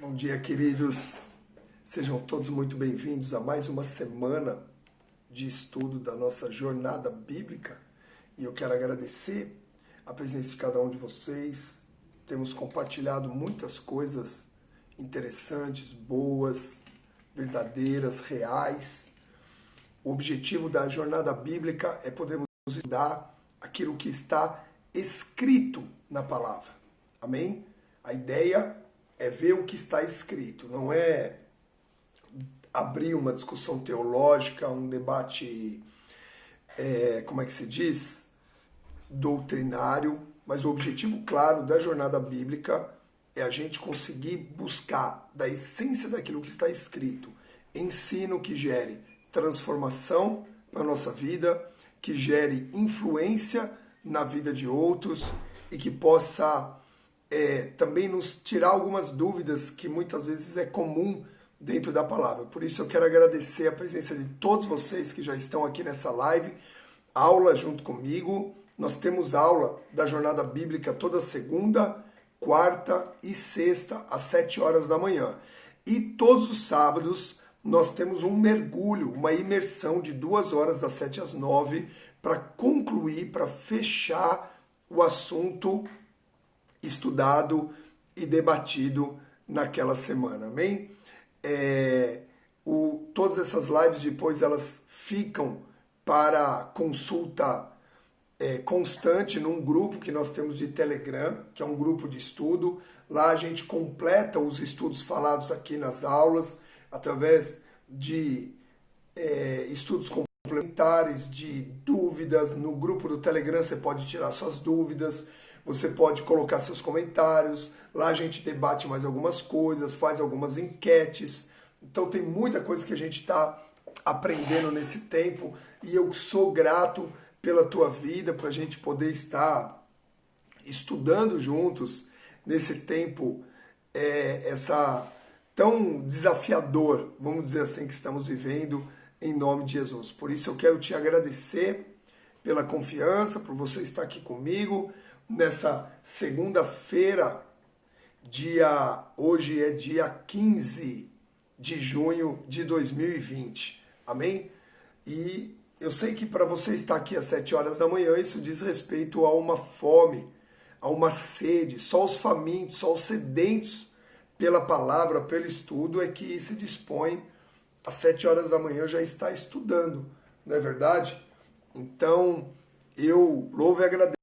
Bom dia, queridos. Sejam todos muito bem-vindos a mais uma semana de estudo da nossa jornada bíblica. E eu quero agradecer a presença de cada um de vocês. Temos compartilhado muitas coisas interessantes, boas, verdadeiras, reais. O objetivo da jornada bíblica é podermos estudar aquilo que está escrito na palavra. Amém? A ideia é ver o que está escrito, não é abrir uma discussão teológica, um debate, como é que se diz? Doutrinário, mas o objetivo claro da jornada bíblica é a gente conseguir buscar da essência daquilo que está escrito, ensino que gere transformação na nossa vida, que gere influência na vida de outros e que possa também nos tirar algumas dúvidas que muitas vezes é comum dentro da palavra. Por isso eu quero agradecer a presença de todos vocês que já estão aqui nessa live, aula junto comigo. Nós temos aula da jornada bíblica toda segunda, quarta e sexta às 7 horas da manhã. E todos os sábados nós temos um mergulho, uma imersão de 2 horas das 7 às 9 para concluir, para fechar o assunto estudado e debatido naquela semana, amém? Todas essas lives depois elas ficam para consulta constante num grupo que nós temos de Telegram, que é um grupo de estudo. Lá a gente completa os estudos falados aqui nas aulas, através de estudos complementares, de dúvidas. No grupo do Telegram você pode tirar suas dúvidas, você pode colocar seus comentários, lá a gente debate mais algumas coisas, faz algumas enquetes. Então tem muita coisa que a gente está aprendendo nesse tempo e eu sou grato pela tua vida, para a gente poder estar estudando juntos nesse tempo, essa tão desafiador, vamos dizer assim, que estamos vivendo em nome de Jesus. Por isso eu quero te agradecer pela confiança, por você estar aqui comigo nessa segunda-feira, hoje é dia 15 de junho de 2020, amém? E eu sei que para você estar aqui às 7 horas da manhã, isso diz respeito a uma fome, a uma sede. Só os famintos, só os sedentos pela palavra, pelo estudo, é que se dispõe às 7 horas da manhã já está estudando, não é verdade? Então, eu louvo e agradeço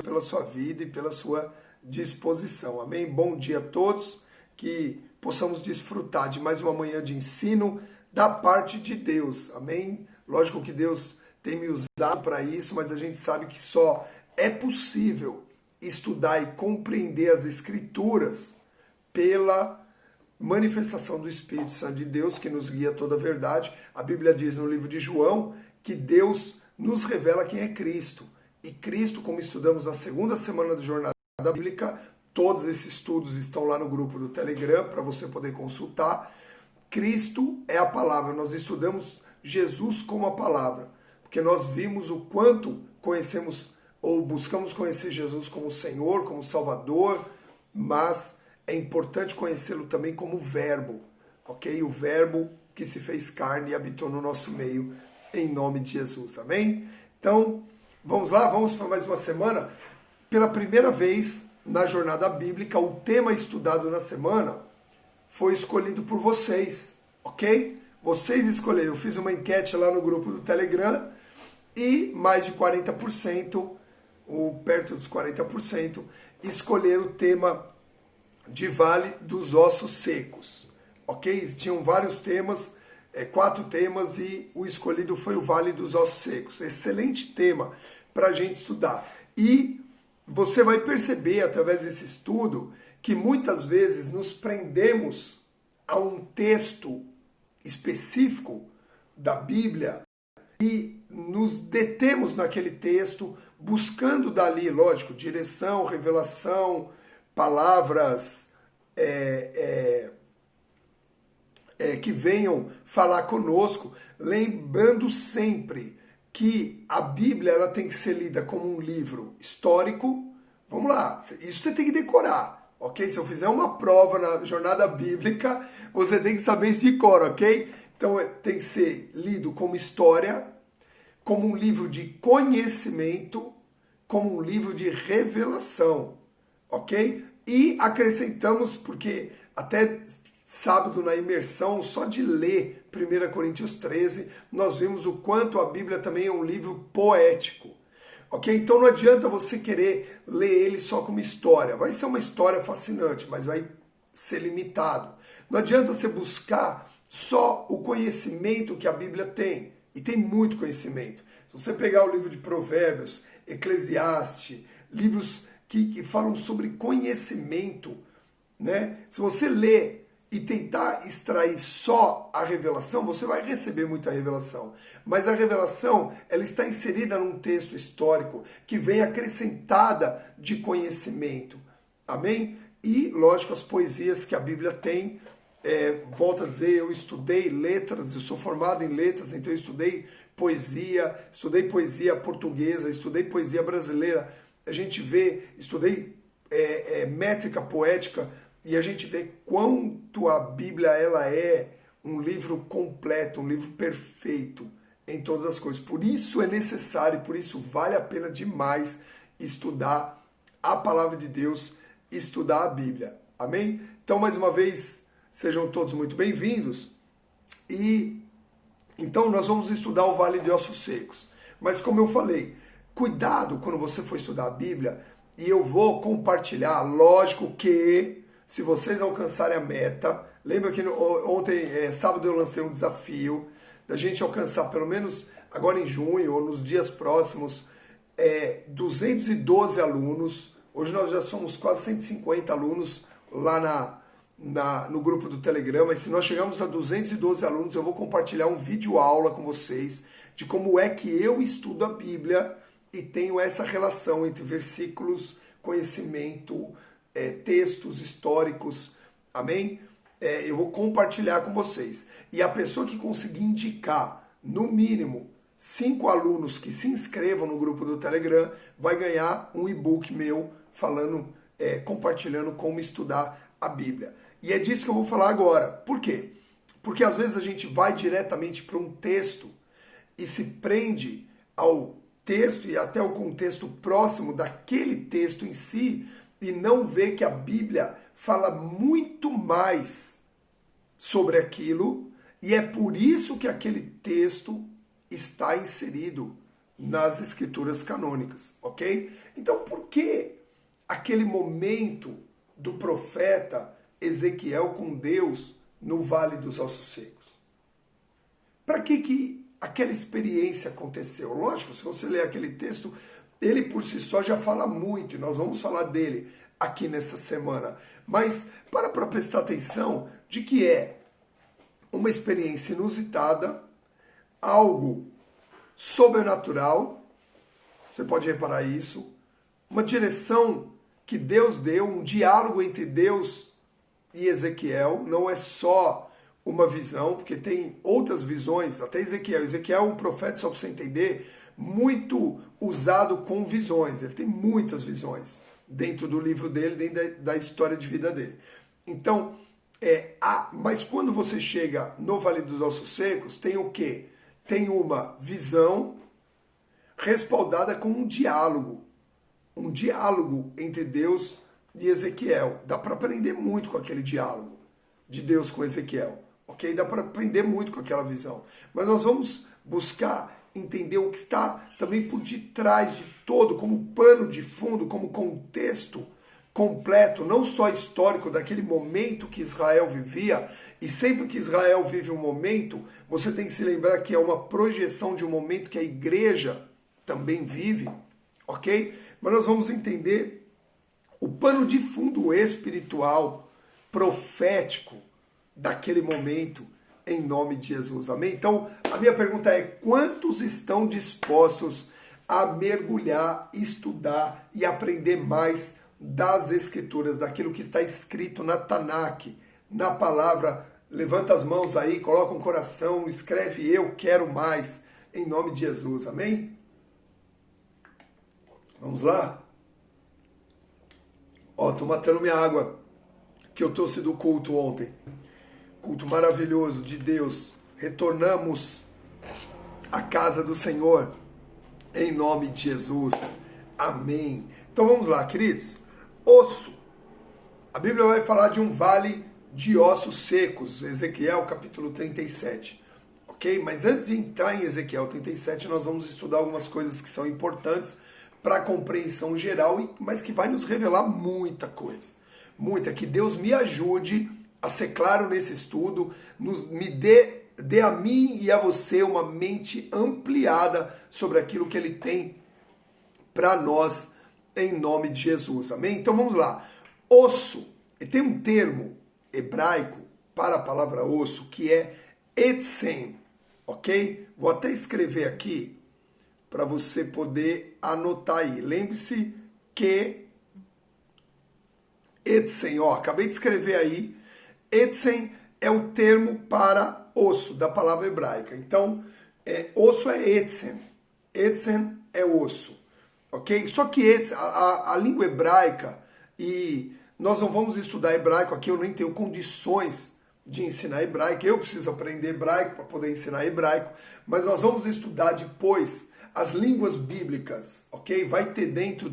pela sua vida e pela sua disposição. Amém? Bom dia a todos, que possamos desfrutar de mais uma manhã de ensino da parte de Deus. Amém? Lógico que Deus tem me usado para isso, mas a gente sabe que só é possível estudar e compreender as Escrituras pela manifestação do Espírito Santo de Deus, que nos guia toda a verdade. A Bíblia diz no livro de João que Deus nos revela quem é Cristo. E Cristo, como estudamos na segunda semana da jornada bíblica, todos esses estudos estão lá no grupo do Telegram para você poder consultar. Cristo é a palavra. Nós estudamos Jesus como a palavra, porque nós vimos o quanto conhecemos ou buscamos conhecer Jesus como Senhor, como Salvador, mas é importante conhecê-lo também como Verbo, ok? O Verbo que se fez carne e habitou no nosso meio, em nome de Jesus, amém? Então, vamos lá, vamos para mais uma semana. Pela primeira vez na jornada bíblica, o tema estudado na semana foi escolhido por vocês, ok? Vocês escolheram. Eu fiz uma enquete lá no grupo do Telegram e mais de 40%, ou perto dos 40%, escolheram o tema de Vale dos Ossos Secos, ok? Tinham vários temas, 4 temas, e o escolhido foi o Vale dos Ossos Secos. Excelente tema para a gente estudar. E você vai perceber através desse estudo que muitas vezes nos prendemos a um texto específico da Bíblia e nos detemos naquele texto, buscando dali, lógico, direção, revelação, palavras que venham falar conosco, lembrando sempre que a Bíblia ela tem que ser lida como um livro histórico. Vamos lá, isso você tem que decorar. ok? Se eu fizer uma prova na jornada bíblica, você tem que saber isso de cor, ok? Então tem que ser lido como história, como um livro de conhecimento, como um livro de revelação, ok? E acrescentamos, porque até sábado na imersão, só de ler 1 Coríntios 13, nós vimos o quanto a Bíblia também é um livro poético. Ok? Então não adianta você querer ler ele só como história. Vai ser uma história fascinante, mas vai ser limitado. Não adianta você buscar só o conhecimento que a Bíblia tem. E tem muito conhecimento. Se você pegar o livro de Provérbios, Eclesiastes, livros que falam sobre conhecimento, né? Se você ler e tentar extrair só a revelação, você vai receber muita revelação. Mas a revelação, ela está inserida num texto histórico que vem acrescentada de conhecimento. Amém? E, lógico, as poesias que a Bíblia tem. Volto a dizer, eu estudei letras, eu sou formado em letras, então eu estudei poesia portuguesa, estudei poesia brasileira. A gente vê, estudei métrica poética, e a gente vê quanto a Bíblia ela é um livro completo, um livro perfeito em todas as coisas. Por isso é necessário, por isso vale a pena demais estudar a palavra de Deus, estudar a Bíblia. Amém? Então, mais uma vez, sejam todos muito bem-vindos. E então nós vamos estudar o Vale de Ossos Secos. Mas como eu falei, cuidado quando você for estudar a Bíblia, e eu vou compartilhar, lógico que se vocês alcançarem a meta, lembra que ontem, sábado, eu lancei um desafio da gente alcançar, pelo menos agora em junho ou nos dias próximos, 212 alunos. Hoje nós já somos quase 150 alunos lá no grupo do Telegram, mas se nós chegarmos a 212 alunos, eu vou compartilhar um vídeo aula com vocês de como é que eu estudo a Bíblia e tenho essa relação entre versículos, conhecimento, textos históricos, amém? Eu vou compartilhar com vocês. E a pessoa que conseguir indicar, no mínimo, 5 alunos que se inscrevam no grupo do Telegram, vai ganhar um e-book meu falando, compartilhando como estudar a Bíblia. E é disso que eu vou falar agora. Por quê? Porque às vezes a gente vai diretamente para um texto e se prende ao texto e até o contexto próximo daquele texto em si, e não vê que a Bíblia fala muito mais sobre aquilo, e é por isso que aquele texto está inserido nas escrituras canônicas, ok? Então, por que aquele momento do profeta Ezequiel com Deus no Vale dos Ossos Secos? Para que aquela experiência aconteceu? Lógico, se você ler aquele texto, ele por si só já fala muito, e nós vamos falar dele aqui nessa semana. Mas para prestar atenção de que é uma experiência inusitada, algo sobrenatural, você pode reparar isso, uma direção que Deus deu, um diálogo entre Deus e Ezequiel, não é só uma visão, porque tem outras visões, até Ezequiel. Ezequiel é um profeta, só para você entender, muito usado com visões, ele tem muitas visões dentro do livro dele, dentro da história de vida dele. Então, mas quando você chega no Vale dos Ossos Secos, tem o quê? Tem uma visão respaldada com um diálogo entre Deus e Ezequiel. Dá para aprender muito com aquele diálogo de Deus com Ezequiel, ok? Dá para aprender muito com aquela visão. Mas nós vamos buscar entender o que está também por detrás de todo, como pano de fundo, como contexto completo, não só histórico daquele momento que Israel vivia. E sempre que Israel vive um momento, você tem que se lembrar que é uma projeção de um momento que a igreja também vive, ok? Mas nós vamos entender o pano de fundo espiritual, profético daquele momento, em nome de Jesus, amém? Então, a minha pergunta é: quantos estão dispostos a mergulhar, estudar e aprender mais das Escrituras, daquilo que está escrito na Tanakh, na palavra? Levanta as mãos aí, coloca um coração, escreve "eu quero mais", em nome de Jesus, amém? Vamos lá? Ó, tô matando minha água que eu trouxe do culto ontem. Culto maravilhoso de Deus. Retornamos à casa do Senhor em nome de Jesus. Amém. Então vamos lá, queridos. Osso. A Bíblia vai falar de um vale de ossos secos. Ezequiel capítulo 37. Ok? Mas antes de entrar em Ezequiel 37, nós vamos estudar algumas coisas que são importantes para a compreensão geral, mas que vai nos revelar muita coisa. Muita. Que Deus me ajude a ser claro nesse estudo, me dê a mim e a você uma mente ampliada sobre aquilo que Ele tem para nós, em nome de Jesus. Amém? Então vamos lá. Osso. E tem um termo hebraico para a palavra osso que é etzem. Ok? Vou até escrever aqui para você poder anotar aí. Lembre-se que etzem, ó, acabei de escrever aí. Etzem é o termo para osso da palavra hebraica. Então, osso é etzem. Etzem é osso. Ok? Só que etzem, a língua hebraica, e nós não vamos estudar hebraico aqui, eu nem tenho condições de ensinar hebraico. Eu preciso aprender hebraico para poder ensinar hebraico. Mas nós vamos estudar depois as línguas bíblicas, ok? Vai ter dentro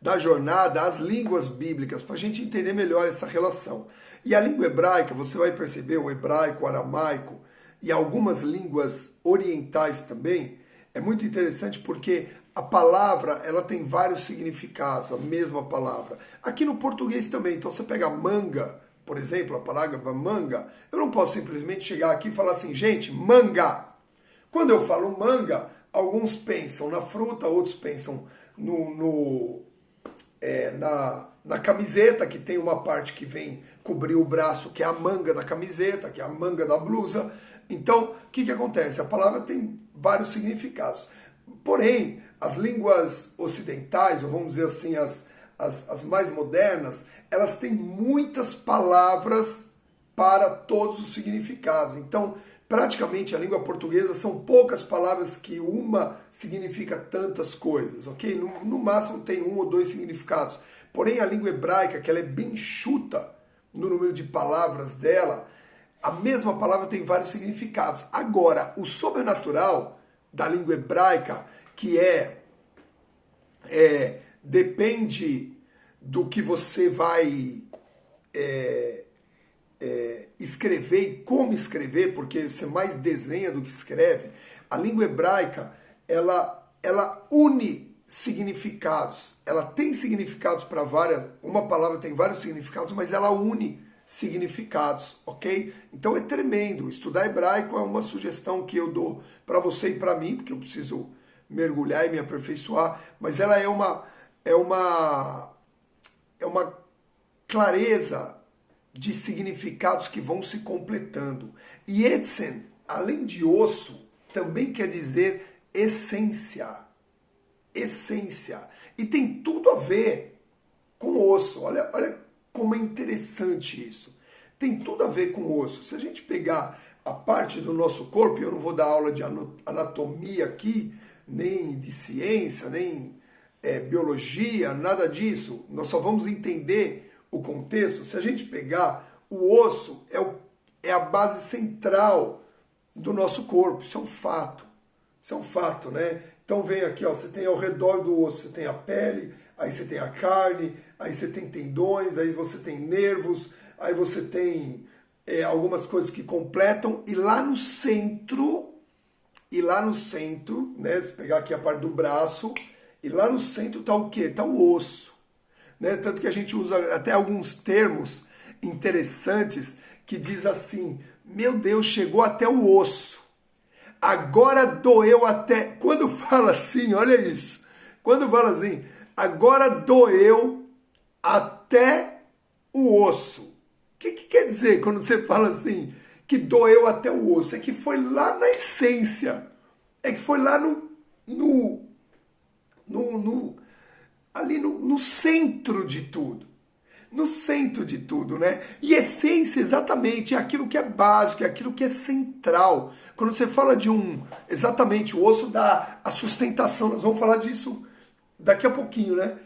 da jornada as línguas bíblicas, para a gente entender melhor essa relação. E a língua hebraica, você vai perceber, o hebraico, o aramaico e algumas línguas orientais também, é muito interessante porque a palavra ela tem vários significados, a mesma palavra. Aqui no português também, então você pega manga, por exemplo, a palavra manga, eu não posso simplesmente chegar aqui e falar assim, gente, manga. Quando eu falo manga, alguns pensam na fruta, outros pensam na camiseta, que tem uma parte que vem cobrir o braço, que é a manga da camiseta, que é a manga da blusa. Então, o que acontece? A palavra tem vários significados. Porém, as línguas ocidentais, ou vamos dizer assim, as mais modernas, elas têm muitas palavras para todos os significados. Então, praticamente a língua portuguesa são poucas palavras que uma significa tantas coisas, ok? No máximo tem um ou dois significados. Porém, a língua hebraica, que ela é bem enxuta no número de palavras dela, a mesma palavra tem vários significados. Agora, o sobrenatural da língua hebraica, que depende do que você vai escrever e como escrever, porque você mais desenha do que escreve. A língua hebraica, ela une significados. Ela tem significados para várias... Uma palavra tem vários significados, mas ela une significados, ok? Então é tremendo. Estudar hebraico é uma sugestão que eu dou para você e para mim, porque eu preciso mergulhar e me aperfeiçoar, mas ela é uma clareza de significados que vão se completando. E etzem, além de osso, também quer dizer essência. Essência. E tem tudo a ver com osso. Olha como é interessante isso. Tem tudo a ver com osso. Se a gente pegar a parte do nosso corpo, e eu não vou dar aula de anatomia aqui, nem de ciência, nem biologia, nada disso. Nós só vamos entender o contexto. Se a gente pegar o osso, é a base central do nosso corpo. Isso é um fato. Isso é um fato, né? Então vem aqui, ó, você tem ao redor do osso, você tem a pele, aí você tem a carne, aí você tem tendões, aí você tem nervos, aí você tem algumas coisas que completam, e lá no centro, né, se pegar aqui a parte do braço, e lá no centro está o quê? Está o osso. Né? Tanto que a gente usa até alguns termos interessantes que diz assim, meu Deus, chegou até o osso. Agora doeu até... Quando fala assim, olha isso. Quando fala assim, agora doeu até o osso. O que quer dizer quando você fala assim, que doeu até o osso? É que foi lá na essência. É que foi lá ali no centro de tudo. No centro de tudo, né? E essência, exatamente, é aquilo que é básico, é aquilo que é central. Quando você fala de exatamente, o osso dá a sustentação, nós vamos falar disso daqui a pouquinho, né?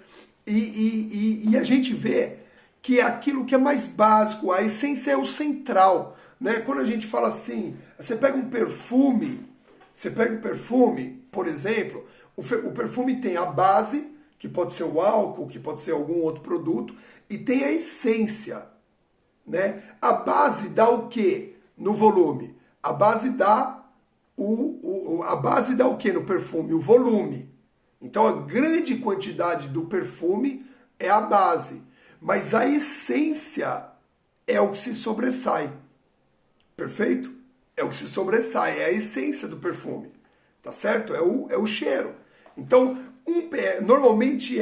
E a gente vê que é aquilo que é mais básico, a essência é o central, né? Quando a gente fala assim, você pega um perfume, por exemplo, o perfume tem a base, que pode ser o álcool, que pode ser algum outro produto, e tem a essência, né? A base dá o quê no volume? A base dá o quê no perfume? O volume. Então a grande quantidade do perfume é a base, mas a essência é o que se sobressai. Perfeito? É o que se sobressai, é a essência do perfume. Tá certo? É o cheiro. Então, normalmente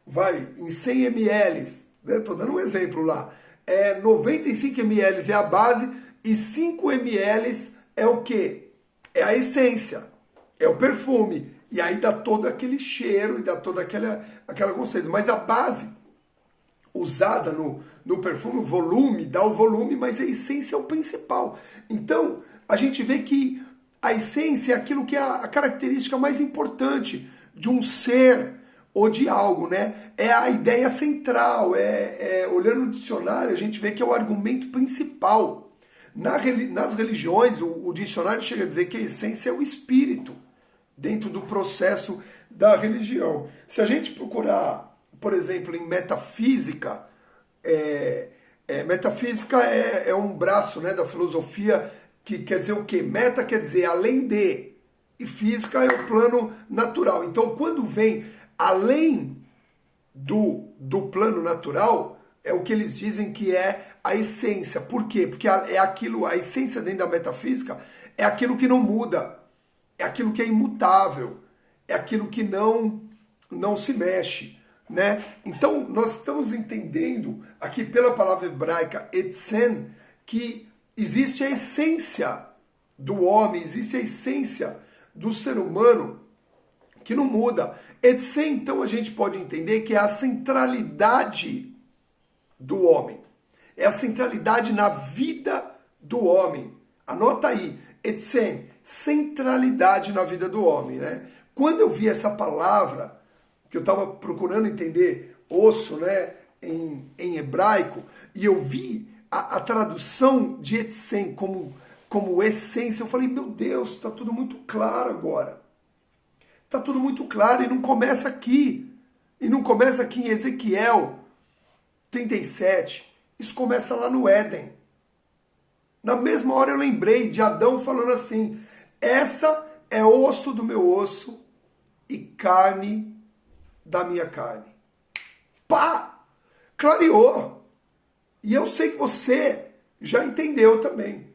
vai em 100 ml, né? Tô dando um exemplo lá. 95 ml é a base e 5 ml é o quê? É a essência, é o perfume. E aí dá todo aquele cheiro e dá toda aquela consistência. Mas a base usada no perfume, o volume, dá o volume, mas a essência é o principal. Então, a gente vê que a essência é aquilo que é a característica mais importante de um ser ou de algo, né? É a ideia central, olhando no dicionário, a gente vê que é o argumento principal. Nas religiões, o dicionário chega a dizer que a essência é o espírito dentro do processo da religião. Se a gente procurar, por exemplo, em metafísica, metafísica é um braço, né, da filosofia que quer dizer o quê? Meta quer dizer além de, e física é o plano natural. Então, quando vem além do plano natural, é o que eles dizem que é a essência. Por quê? Porque a essência dentro da metafísica é aquilo que não muda, é aquilo que é imutável, é aquilo que não se mexe, né? Então, nós estamos entendendo aqui pela palavra hebraica etzen, que existe a essência do homem, existe a essência do ser humano que não muda. Etzen, então, a gente pode entender que é a centralidade do homem. É a centralidade na vida do homem. Anota aí, etzen, centralidade na vida do homem, né? Quando eu vi essa palavra, que eu estava procurando entender osso, né, em hebraico, e eu vi a tradução de etzen como essência, eu falei, meu Deus, está tudo muito claro agora. Está tudo muito claro e não começa aqui. E não começa aqui em Ezequiel 37. Isso começa lá no Éden. Na mesma hora eu lembrei de Adão falando assim, essa é osso do meu osso e carne da minha carne. Pá! Clareou! E eu sei que você já entendeu também.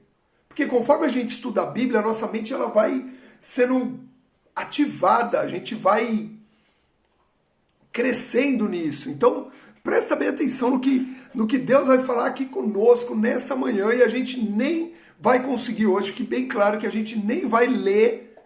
Porque conforme a gente estuda a Bíblia, a nossa mente ela vai sendo ativada, a gente vai crescendo nisso. Então, presta bem atenção no que Deus vai falar aqui conosco nessa manhã e a gente nem vai conseguir hoje, fique bem claro que a gente nem vai ler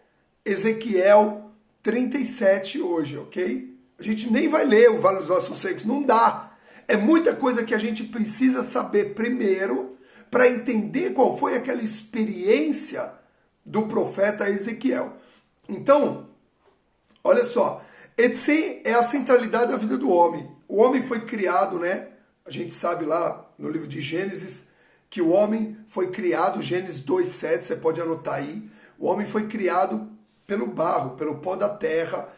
Ezequiel 37 hoje, ok? A gente nem vai ler o Vale dos Ossos Secos, não dá. É muita coisa que a gente precisa saber primeiro para entender qual foi aquela experiência do profeta Ezequiel. Então, olha só, Etzen é a centralidade da vida do homem. O homem foi criado, né? A gente sabe lá no livro de Gênesis que o homem foi criado, Gênesis 2:7, você pode anotar aí. O homem foi criado pelo barro, pelo pó da terra,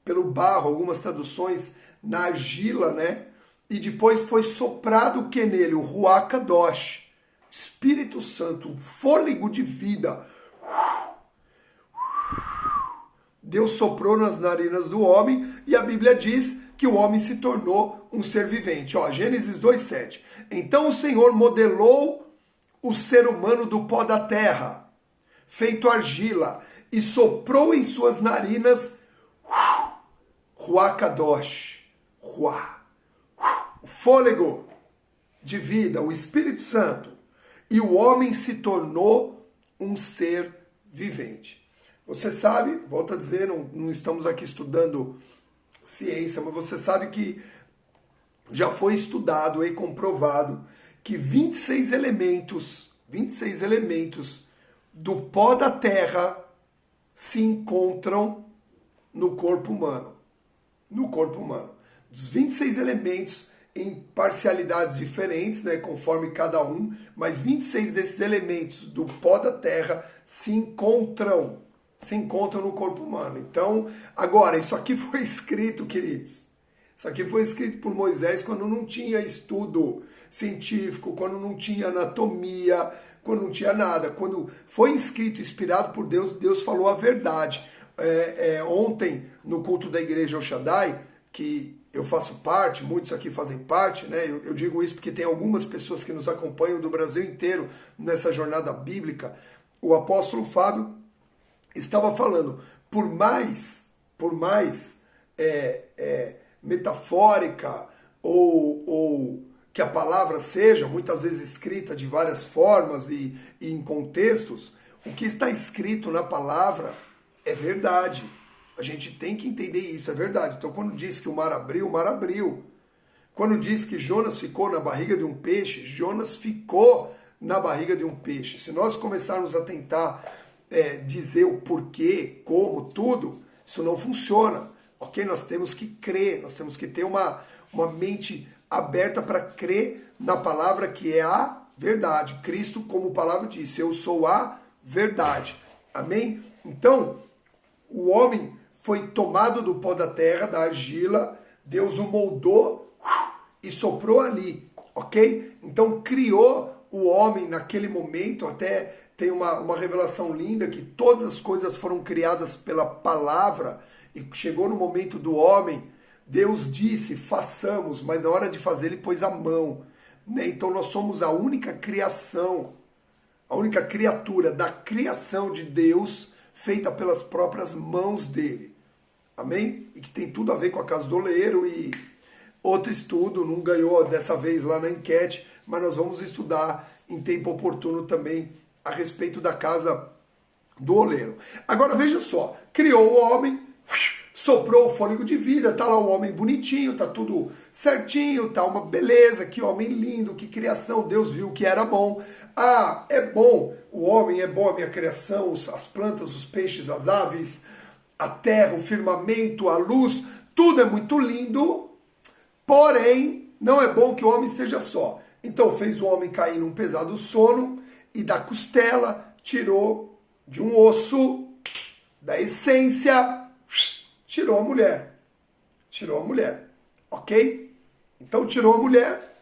pelo barro, algumas traduções na argila, né? E depois foi soprado o que nele? O Ruach Kadosh, Espírito Santo, fôlego de vida. Deus soprou nas narinas do homem e a Bíblia diz que o homem se tornou um ser vivente. Ó, Gênesis 2:7. Então o Senhor modelou o ser humano do pó da terra, feito argila, e soprou em suas narinas Ruach Kadosh, Ruach, o fôlego de vida, o Espírito Santo. E o homem se tornou um ser vivente. Você sabe, volto a dizer, não estamos aqui estudando ciência, mas você sabe que já foi estudado e comprovado que 26 elementos do pó da terra se encontram no corpo humano. no corpo humano. Dos 26 elementos em parcialidades diferentes, né, conforme cada um, mas 26 desses elementos do pó da terra se encontram no corpo humano. Então, agora, isso aqui foi escrito, queridos. Isso aqui foi escrito por Moisés quando não tinha estudo científico, quando não tinha anatomia, quando não tinha nada. Quando foi escrito, inspirado por Deus, Deus falou a verdade. Ontem, no culto da igreja El Shaddai, que eu faço parte, muitos aqui fazem parte, né? Eu digo isso porque tem algumas pessoas que nos acompanham do Brasil inteiro nessa jornada bíblica. O apóstolo Fábio estava falando, por mais metafórica ou que a palavra seja muitas vezes escrita de várias formas e em contextos, o que está escrito na palavra é verdade. A gente tem que entender isso, é verdade. Então, quando diz que o mar abriu, o mar abriu. Quando diz que Jonas ficou na barriga de um peixe, Jonas ficou na barriga de um peixe. Se nós começarmos a tentar dizer o porquê, como, tudo, isso não funciona. Ok? Nós temos que crer, nós temos que ter uma mente aberta para crer na palavra que é a verdade. Cristo, como a palavra disse, eu sou a verdade. Amém? Então, o homem foi tomado do pó da terra, da argila, Deus o moldou e soprou ali, ok? Então criou o homem naquele momento, até tem uma revelação linda que todas as coisas foram criadas pela palavra e chegou no momento do homem, Deus disse, façamos, mas na hora de fazer ele pôs a mão, né? Então nós somos a única criação, a única criatura da criação de Deus feita pelas próprias mãos dele. Amém? E que tem tudo a ver com a casa do oleiro e outro estudo, não ganhou dessa vez lá na enquete, mas nós vamos estudar em tempo oportuno também a respeito da casa do oleiro. Agora veja só, criou o homem, soprou o fôlego de vida, tá lá o homem bonitinho, tá tudo certinho, tá uma beleza, que homem lindo, que criação, Deus viu que era bom. Ah, é bom, o homem é bom, a minha criação, as plantas, os peixes, as aves, a terra, o firmamento, a luz, tudo é muito lindo, porém, não é bom que o homem esteja só. Então fez o homem cair num pesado sono e da costela tirou de um osso, da essência, tirou a mulher. Tirou a mulher, ok? Então tirou a mulher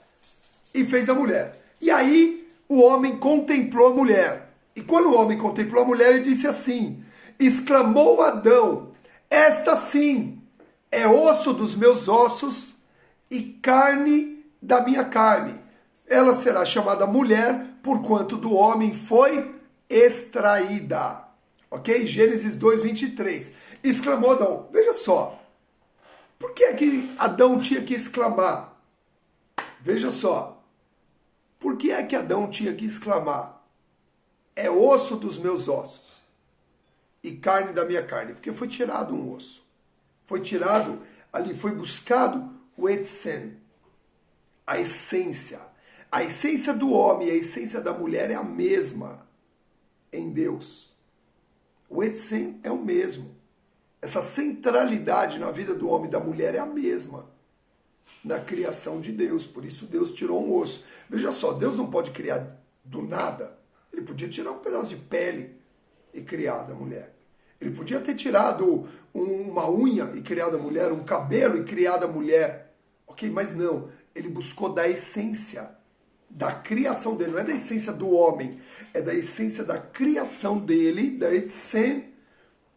e fez a mulher. E aí o homem contemplou a mulher. E quando o homem contemplou a mulher, ele disse assim, exclamou Adão, esta sim é osso dos meus ossos e carne da minha carne. Ela será chamada mulher, porquanto do homem foi extraída. Ok? Gênesis 2:23. Exclamou Adão. Veja só. Por que é que Adão tinha que exclamar? Veja só. Por que é que Adão tinha que exclamar? É osso dos meus ossos e carne da minha carne. Porque foi tirado um osso. Foi tirado ali, foi buscado o etzen, a essência. A essência do homem e a essência da mulher é a mesma em Deus. O etzen é o mesmo. Essa centralidade na vida do homem e da mulher é a mesma na criação de Deus. Por isso Deus tirou um osso. Veja só, Deus não pode criar do nada. Ele podia tirar um pedaço de pele e criar da mulher. Ele podia ter tirado uma unha e criado a mulher, um cabelo e criado a mulher. Ok? Mas não. Ele buscou da essência da criação dele. Não é da essência do homem. É da essência da criação dele, da etzen.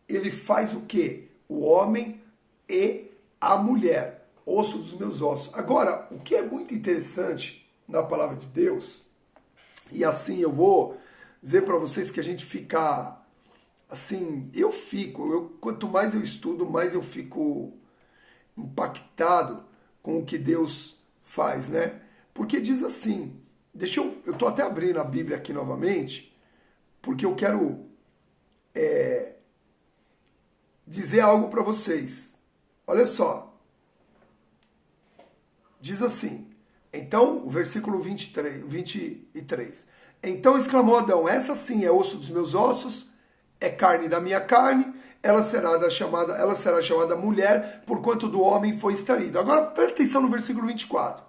Ele faz o quê? O homem e a mulher. Osso dos meus ossos. Agora, o que é muito interessante na palavra de Deus, e assim eu vou dizer para vocês que a gente fica assim, quanto mais eu estudo, mais eu fico impactado com o que Deus faz, né? Porque diz assim, eu tô até abrindo a Bíblia aqui novamente, porque eu quero dizer algo para vocês. Olha só. Diz assim, então, o versículo 23. Então exclamou Adão, essa sim é osso dos meus ossos, é carne da minha carne. ela será chamada mulher, porquanto do homem foi extraído. Agora presta atenção no versículo 24.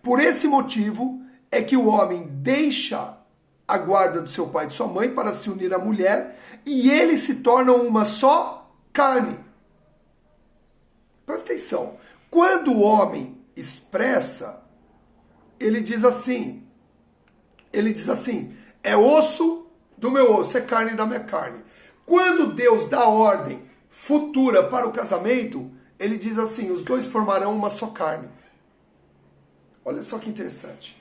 Por esse motivo é que o homem deixa a guarda do seu pai e de sua mãe para se unir à mulher, e eles se tornam uma só carne. Presta atenção. Quando o homem expressa, ele diz assim, é osso do meu osso, é carne da minha carne. Quando Deus dá ordem futura para o casamento, ele diz assim, os dois formarão uma só carne. Olha só que interessante.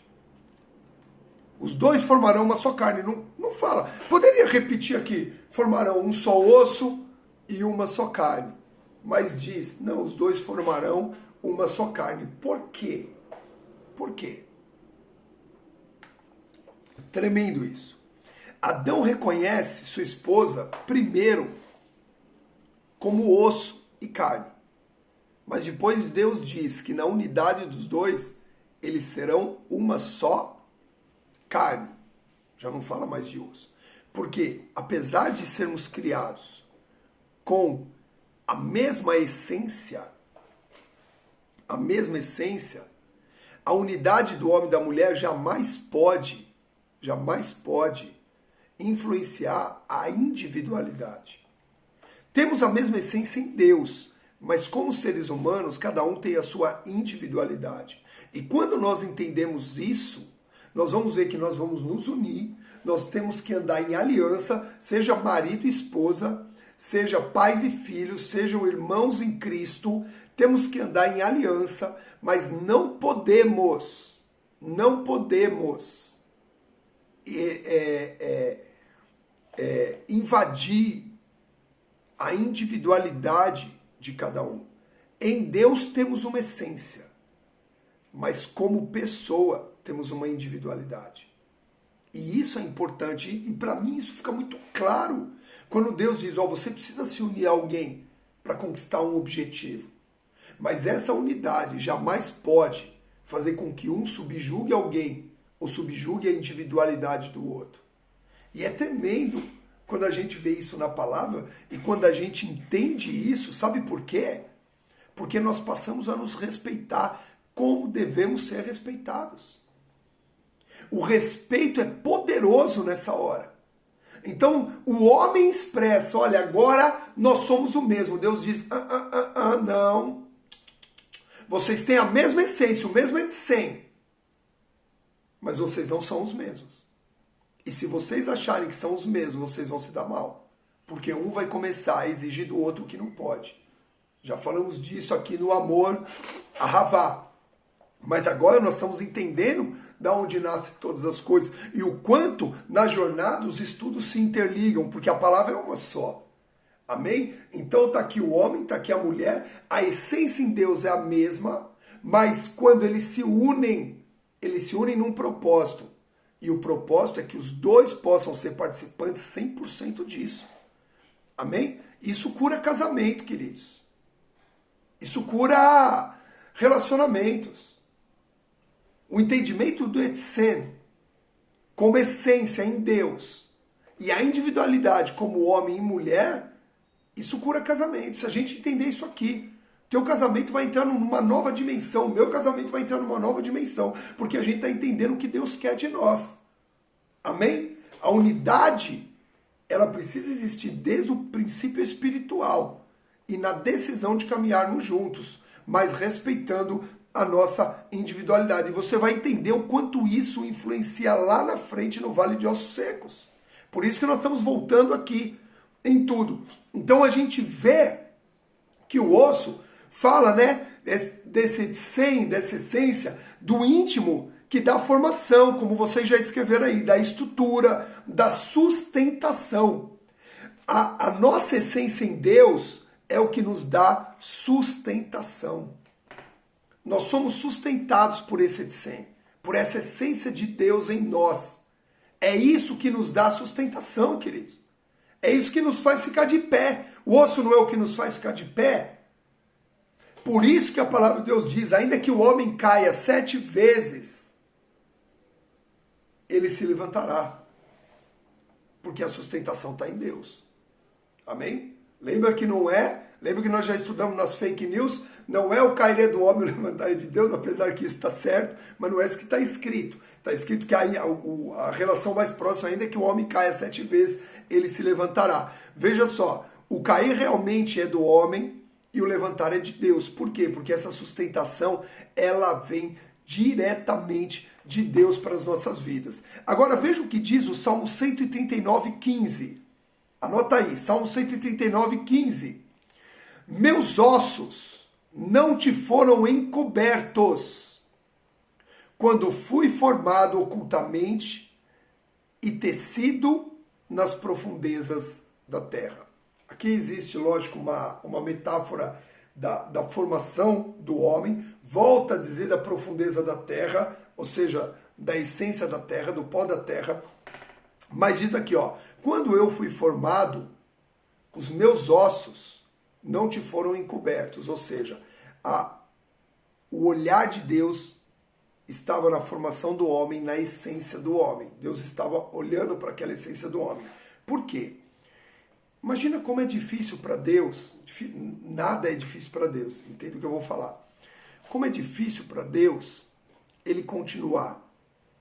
Os dois formarão uma só carne. Não fala. Poderia repetir aqui, formarão um só osso e uma só carne. Mas diz, não, os dois formarão uma só carne. Por quê? Por quê? Tremendo isso. Adão reconhece sua esposa primeiro como osso e carne. Mas depois Deus diz que na unidade dos dois, eles serão uma só carne. Já não fala mais de osso. Porque, apesar de sermos criados com a mesma essência, a unidade do homem e da mulher jamais pode influenciar a individualidade. Temos a mesma essência em Deus, mas como seres humanos, cada um tem a sua individualidade. E quando nós entendemos isso, nós vamos ver que nós vamos nos unir, nós temos que andar em aliança, seja marido e esposa, seja pais e filhos, sejam irmãos em Cristo, temos que andar em aliança, mas não podemos invadir a individualidade de cada um. Em Deus temos uma essência, mas como pessoa temos uma individualidade. E isso é importante, e para mim isso fica muito claro quando Deus diz, você precisa se unir a alguém para conquistar um objetivo. Mas essa unidade jamais pode fazer com que um subjugue alguém ou subjugue a individualidade do outro. E é tremendo quando a gente vê isso na palavra e quando a gente entende isso, sabe por quê? Porque nós passamos a nos respeitar como devemos ser respeitados. O respeito é poderoso nessa hora. Então, o homem expressa, olha, agora nós somos o mesmo. Deus diz, não. Vocês têm a mesma essência, o mesmo é de 100. Mas vocês não são os mesmos. E se vocês acharem que são os mesmos, vocês vão se dar mal. Porque um vai começar a exigir do outro o que não pode. Já falamos disso aqui no Amor a Ravá. Mas agora nós estamos entendendo da onde nascem todas as coisas e o quanto na jornada os estudos se interligam, porque a palavra é uma só. Amém? Então está aqui o homem, está aqui a mulher, a essência em Deus é a mesma, mas quando eles se unem num propósito. E o propósito é que os dois possam ser participantes 100% disso. Amém? Isso cura casamento, queridos. Isso cura relacionamentos. O entendimento do Etzen como essência em Deus e a individualidade como homem e mulher, isso cura casamento. Se a gente entender isso aqui, teu casamento vai entrar numa nova dimensão, o meu casamento vai entrar numa nova dimensão, porque a gente está entendendo o que Deus quer de nós. Amém? A unidade, ela precisa existir desde o princípio espiritual e na decisão de caminharmos juntos, mas respeitando a nossa individualidade. E você vai entender o quanto isso influencia lá na frente no Vale de Ossos Secos. Por isso que nós estamos voltando aqui em tudo. Então a gente vê que o osso fala, né, dessa essência do íntimo que dá formação, como vocês já escreveram aí, da estrutura, da sustentação. A nossa essência em Deus é o que nos dá sustentação. Nós somos sustentados por esse Etzen, por essa essência de Deus em nós. É isso que nos dá sustentação, queridos. É isso que nos faz ficar de pé. O osso não é o que nos faz ficar de pé? Por isso que a palavra de Deus diz, ainda que o homem caia 7 vezes, ele se levantará. Porque a sustentação está em Deus. Amém? Lembra que não é? Lembra que nós já estudamos nas fake news? Não é o cair do homem e o levantar de Deus, apesar que isso está certo, mas não é isso que está escrito. Está escrito que a relação mais próxima ainda é que o homem caia 7 vezes, ele se levantará. Veja só, o cair realmente é do homem e o levantar é de Deus. Por quê? Porque essa sustentação, ela vem diretamente de Deus para as nossas vidas. Agora veja o que diz o Salmo 139:15. Anota aí, Salmo 139:15. Meus ossos não te foram encobertos quando fui formado ocultamente e tecido nas profundezas da terra. Aqui existe, lógico, uma metáfora da formação do homem, volta a dizer da profundeza da terra, ou seja, da essência da terra, do pó da terra. Mas diz aqui, ó, quando eu fui formado, os meus ossos não te foram encobertos, ou seja, o olhar de Deus estava na formação do homem, na essência do homem. Deus estava olhando para aquela essência do homem. Por quê? Imagina como é difícil para Deus, nada é difícil para Deus, entende o que eu vou falar? Como é difícil para Deus ele continuar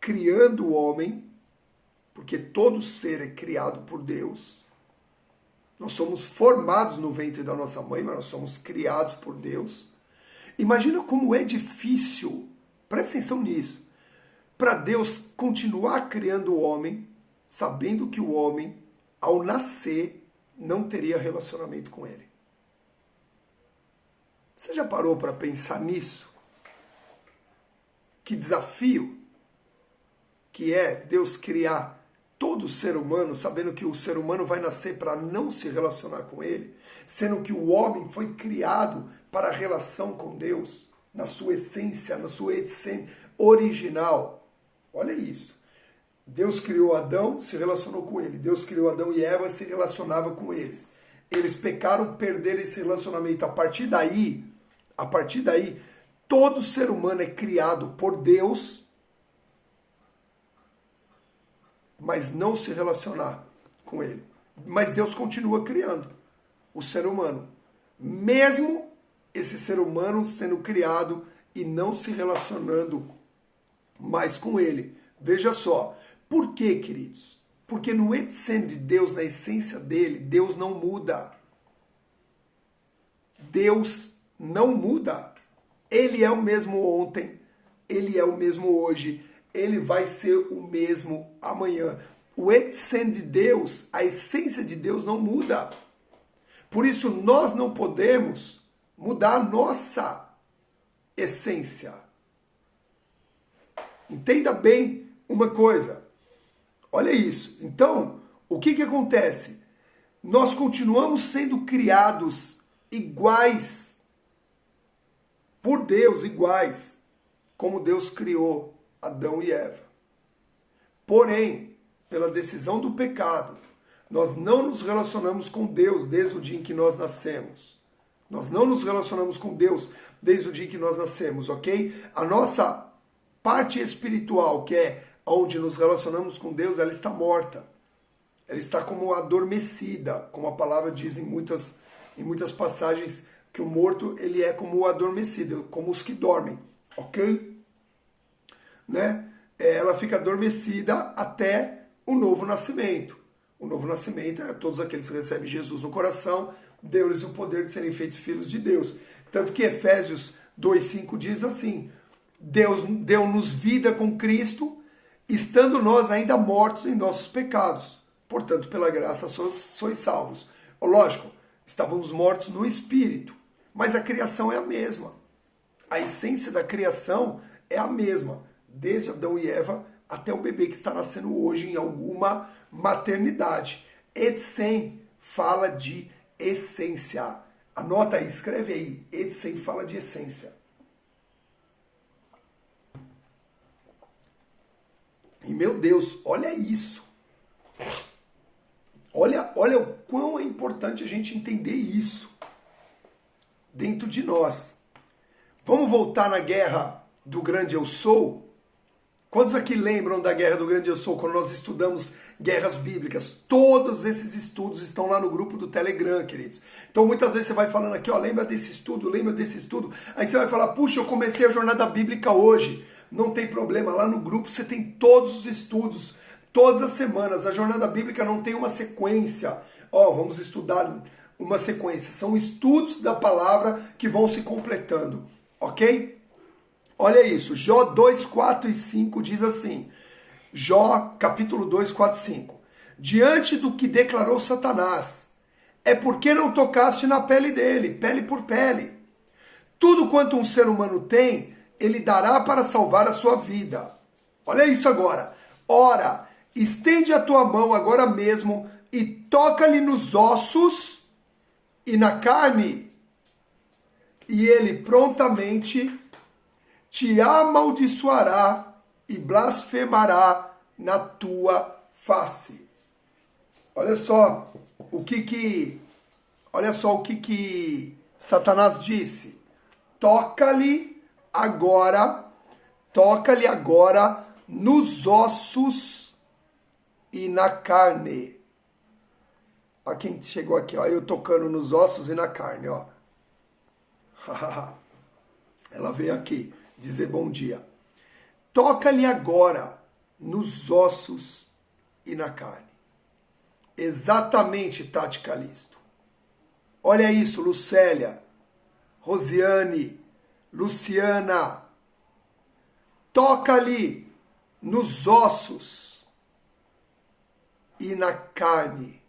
criando o homem, porque todo ser é criado por Deus. Nós somos formados no ventre da nossa mãe, mas nós somos criados por Deus. Imagina como é difícil, presta atenção nisso, para Deus continuar criando o homem, sabendo que o homem, ao nascer, não teria relacionamento com ele. Você já parou para pensar nisso? Que desafio que é Deus criar todo ser humano, sabendo que o ser humano vai nascer para não se relacionar com ele, sendo que o homem foi criado para a relação com Deus, na sua essência, na sua essência original. Olha isso. Deus criou Adão, se relacionou com ele. Deus criou Adão e Eva, se relacionava com eles. Eles pecaram, perderam esse relacionamento. A partir daí, todo ser humano é criado por Deus, mas não se relacionar com ele. Mas Deus continua criando o ser humano. Mesmo esse ser humano sendo criado e não se relacionando mais com ele. Veja só. Por quê, queridos? Porque no essência de Deus, na essência dele, Deus não muda. Deus não muda. Ele é o mesmo ontem, ele é o mesmo hoje, ele vai ser o mesmo amanhã. O essência de Deus, a essência de Deus não muda. Por isso nós não podemos mudar a nossa essência. Entenda bem uma coisa. Olha isso. Então, o que acontece? Nós continuamos sendo criados iguais por Deus, iguais como Deus criou Adão e Eva. Porém, pela decisão do pecado, nós não nos relacionamos com Deus desde o dia em que nós nascemos. Nós não nos relacionamos com Deus desde o dia em que nós nascemos, ok? A nossa parte espiritual, que é onde nos relacionamos com Deus, ela está morta. Ela está como adormecida, como a palavra diz em muitas passagens, que o morto ele é como o adormecido, como os que dormem, ok? Né? Ela fica adormecida até o novo nascimento. O novo nascimento é todos aqueles que recebem Jesus no coração, deu-lhes o poder de serem feitos filhos de Deus. Tanto que Efésios 2:5 diz assim, Deus deu-nos vida com Cristo, estando nós ainda mortos em nossos pecados. Portanto, pela graça sois salvos. Lógico, estávamos mortos no espírito, mas a criação é a mesma. A essência da criação é a mesma, desde Adão e Eva até o bebê que está nascendo hoje em alguma maternidade. Edsem fala de essência. Anota aí, escreve aí. Edsem fala de essência. E meu Deus, olha isso. Olha o quão é importante a gente entender isso dentro de nós. Vamos voltar na guerra do grande eu sou? Quantos aqui lembram da Guerra do Grande Eu Sou, quando nós estudamos guerras bíblicas? Todos esses estudos estão lá no grupo do Telegram, queridos. Então muitas vezes você vai falando aqui, ó, lembra desse estudo, lembra desse estudo. Aí você vai falar, puxa, eu comecei a jornada bíblica hoje. Não tem problema, lá no grupo você tem todos os estudos, todas as semanas. A jornada bíblica não tem uma sequência. Ó, vamos estudar uma sequência. São estudos da palavra que vão se completando, ok? Olha isso, Jó 2, 4 e 5 diz assim, Jó capítulo 2, 4 e 5. Diante do que declarou Satanás, é porque não tocaste na pele dele, pele por pele. Tudo quanto um ser humano tem, ele dará para salvar a sua vida. Olha isso agora. Ora, estende a tua mão agora mesmo e toca-lhe nos ossos e na carne, e ele prontamente te amaldiçoará e blasfemará na tua face. Olha só o que Satanás disse. Toca-lhe agora nos ossos e na carne. Ó, quem chegou aqui, ó, eu tocando nos ossos e na carne, ó. Ela veio aqui dizer bom dia. Toca-lhe agora nos ossos e na carne. Exatamente, Tati Calisto. Olha isso, Lucélia, Rosiane, Luciana. Toca-lhe nos ossos e na carne.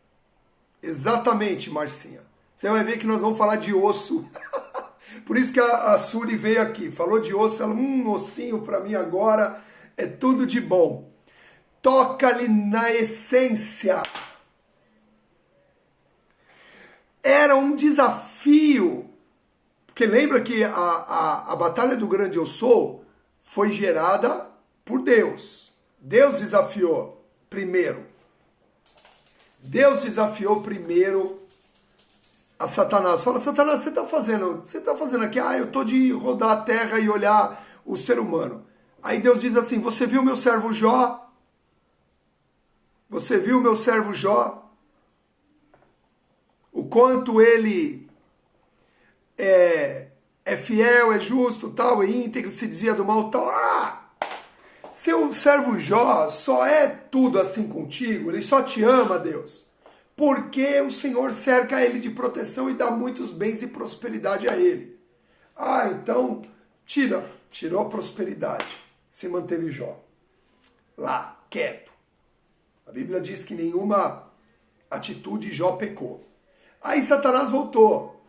Exatamente, Marcinha. Você vai ver que nós vamos falar de osso. Por isso que a Suri veio aqui, falou de osso, ela, ossinho para mim agora é tudo de bom. Toca-lhe na essência. Era um desafio, porque lembra que a Batalha do Grande Eu Sou foi gerada por Deus. Deus desafiou primeiro. Deus desafiou primeiro a Satanás. Fala, Satanás, você está fazendo aqui? Ah, eu estou de rodar a terra e olhar o ser humano. Aí Deus diz assim, você viu meu servo Jó? Você viu meu servo Jó? O quanto ele é fiel, é justo, tal, é íntegro, se dizia do mal, tal. Ah! Seu servo Jó só é tudo assim contigo, ele só te ama, Deus. Porque o Senhor cerca ele de proteção e dá muitos bens e prosperidade a ele. Ah, então tirou a prosperidade, se manteve Jó lá, quieto. A Bíblia diz que nenhuma atitude Jó pecou. Aí Satanás voltou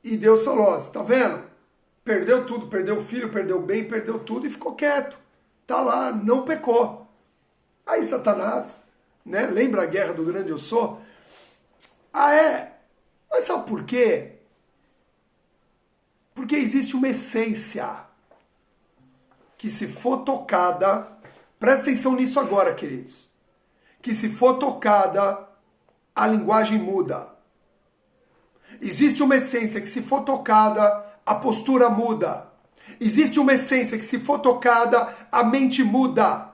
e Deus falou, ó, tá vendo? Perdeu tudo, perdeu o filho, perdeu o bem, perdeu tudo e ficou quieto. Tá lá, não pecou. Aí Satanás, né? Lembra a guerra do Grande Eu Sou? Ah, é? Mas sabe por quê? Porque existe uma essência que se for tocada, presta atenção nisso agora, queridos, que se for tocada, a linguagem muda. Existe uma essência que se for tocada, a postura muda. Existe uma essência que se for tocada, a mente muda.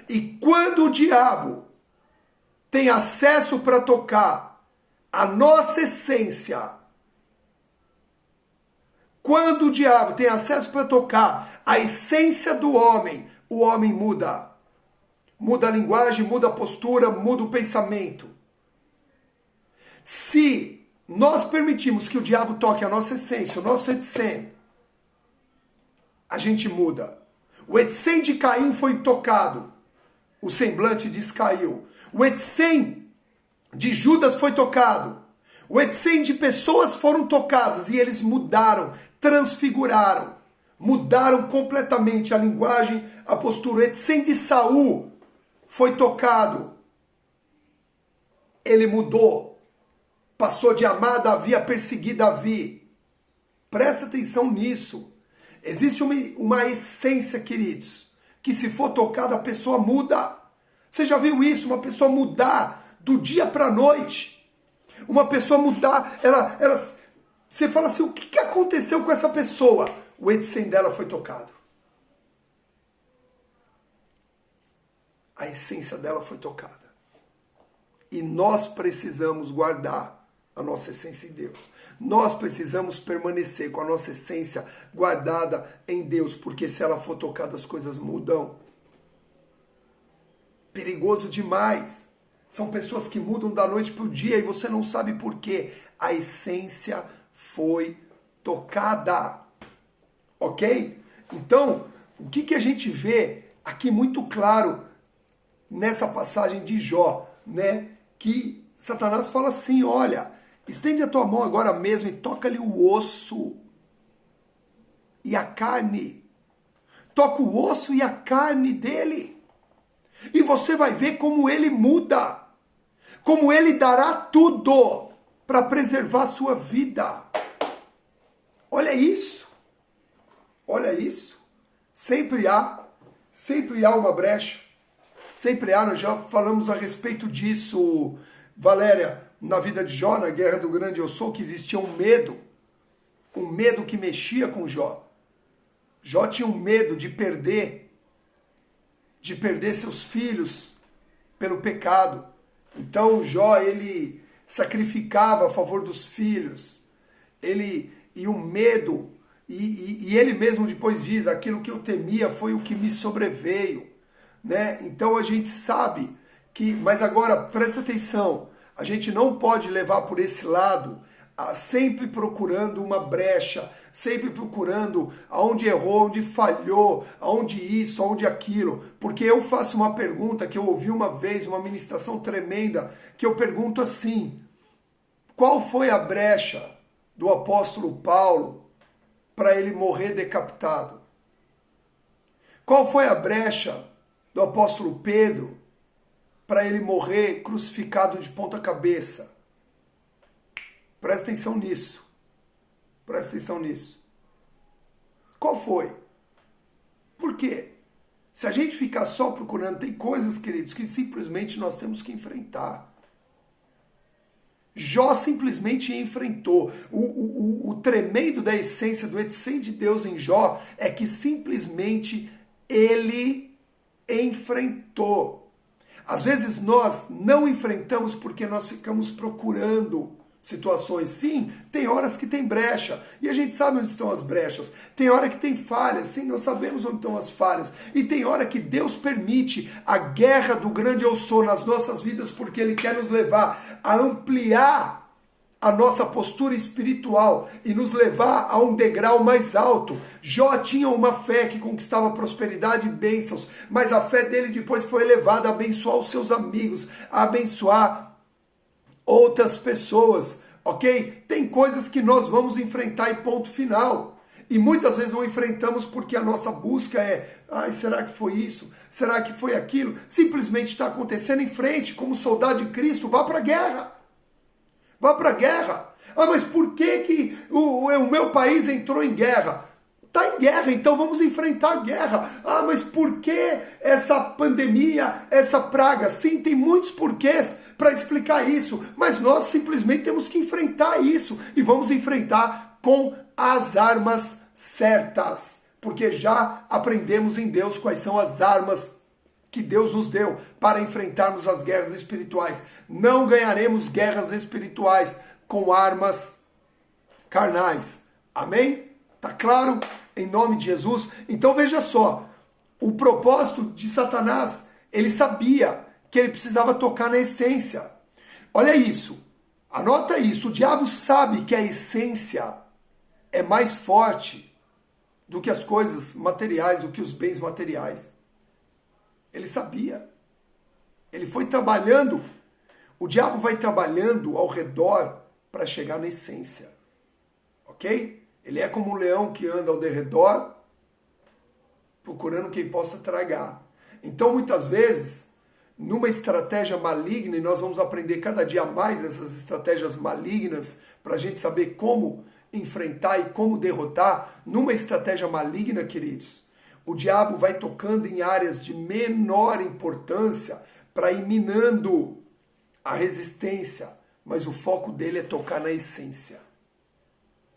E quando o diabo tem acesso para tocar a nossa essência, quando o diabo tem acesso para tocar a essência do homem, o homem muda. Muda a linguagem, muda a postura, muda o pensamento. Se nós permitimos que o diabo toque a nossa essência, o nosso etzem, a gente muda. O etzem de Caim foi tocado, o semblante descaiu. O etzem de Judas foi tocado. O etzem de pessoas foram tocadas e eles mudaram, transfiguraram, mudaram completamente a linguagem, a postura. O etzem de Saul foi tocado. Ele mudou, passou de amar Davi a perseguir Davi. Presta atenção nisso. Existe uma essência, queridos, que se for tocada a pessoa muda. Você já viu isso? Uma pessoa mudar do dia para a noite. Uma pessoa mudar, você fala assim, o que aconteceu com essa pessoa? O etzem dela foi tocado. a essência dela foi tocada. E nós precisamos guardar a nossa essência em Deus. Nós precisamos permanecer com a nossa essência guardada em Deus, porque se ela for tocada, as coisas mudam. Perigoso demais. São pessoas que mudam da noite para o dia e você não sabe por quê. A essência foi tocada. Ok? Então, o que a gente vê aqui muito claro nessa passagem de Jó, né? Que Satanás fala assim, olha, estende a tua mão agora mesmo e toca-lhe o osso e a carne. Toca o osso e a carne dele. E você vai ver como ele muda. Como ele dará tudo para preservar a sua vida. Olha isso. Olha isso. Sempre há uma brecha. Sempre há, nós já falamos a respeito disso, Valéria, na vida de Jó, na guerra do grande eu sou, que existia um medo que mexia com Jó. Jó tinha um medo de perder seus filhos pelo pecado. Então Jó, ele sacrificava a favor dos filhos. E o medo, e ele mesmo depois diz, aquilo que eu temia foi o que me sobreveio. Né? Então a gente sabe que, mas agora presta atenção, a gente não pode levar por esse lado, sempre procurando uma brecha, sempre procurando aonde errou, onde falhou, aonde isso, aonde aquilo, porque eu faço uma pergunta que eu ouvi uma vez, uma ministração tremenda, que eu pergunto assim, qual foi a brecha do apóstolo Paulo para ele morrer decapitado? Qual foi a brecha do apóstolo Pedro para ele morrer crucificado de ponta cabeça? Presta atenção nisso. Presta atenção nisso. Qual foi? Por quê? Se a gente ficar só procurando, tem coisas, queridos, que simplesmente nós temos que enfrentar. Jó simplesmente enfrentou. O tremendo da essência do etc de Deus em Jó é que simplesmente ele enfrentou. Às vezes nós não enfrentamos porque nós ficamos procurando situações. Sim, tem horas que tem brecha. E a gente sabe onde estão as brechas. Tem hora que tem falhas. Sim, nós sabemos onde estão as falhas. E tem hora que Deus permite a guerra do grande eu sou nas nossas vidas porque Ele quer nos levar a ampliar a nossa postura espiritual e nos levar a um degrau mais alto. Jó tinha uma fé que conquistava prosperidade e bênçãos, mas a fé dele depois foi elevada a abençoar os seus amigos, a abençoar outras pessoas, ok? Tem coisas que nós vamos enfrentar e ponto final. E muitas vezes não enfrentamos porque a nossa busca é, será que foi isso? Será que foi aquilo? Simplesmente está acontecendo em frente, como soldado de Cristo, vá para a guerra. Vá para a guerra. Mas por que o meu país entrou em guerra? Está em guerra, então vamos enfrentar a guerra. Mas por que essa pandemia, essa praga? Sim, tem muitos porquês para explicar isso, mas nós simplesmente temos que enfrentar isso e vamos enfrentar com as armas certas, porque já aprendemos em Deus quais são as armas que Deus nos deu para enfrentarmos as guerras espirituais. Não ganharemos guerras espirituais com armas carnais. Amém? Tá claro? Em nome de Jesus. Então veja só, o propósito de Satanás, ele sabia que ele precisava tocar na essência. Olha isso, anota isso, o diabo sabe que a essência é mais forte do que as coisas materiais, do que os bens materiais. Ele sabia. Ele foi trabalhando. O diabo vai trabalhando ao redor para chegar na essência. Ok? Ele é como um leão que anda ao derredor procurando quem possa tragar. Então, muitas vezes, numa estratégia maligna, e nós vamos aprender cada dia mais essas estratégias malignas para a gente saber como enfrentar e como derrotar, numa estratégia maligna, queridos, o diabo vai tocando em áreas de menor importância para ir minando a resistência, mas o foco dele é tocar na essência.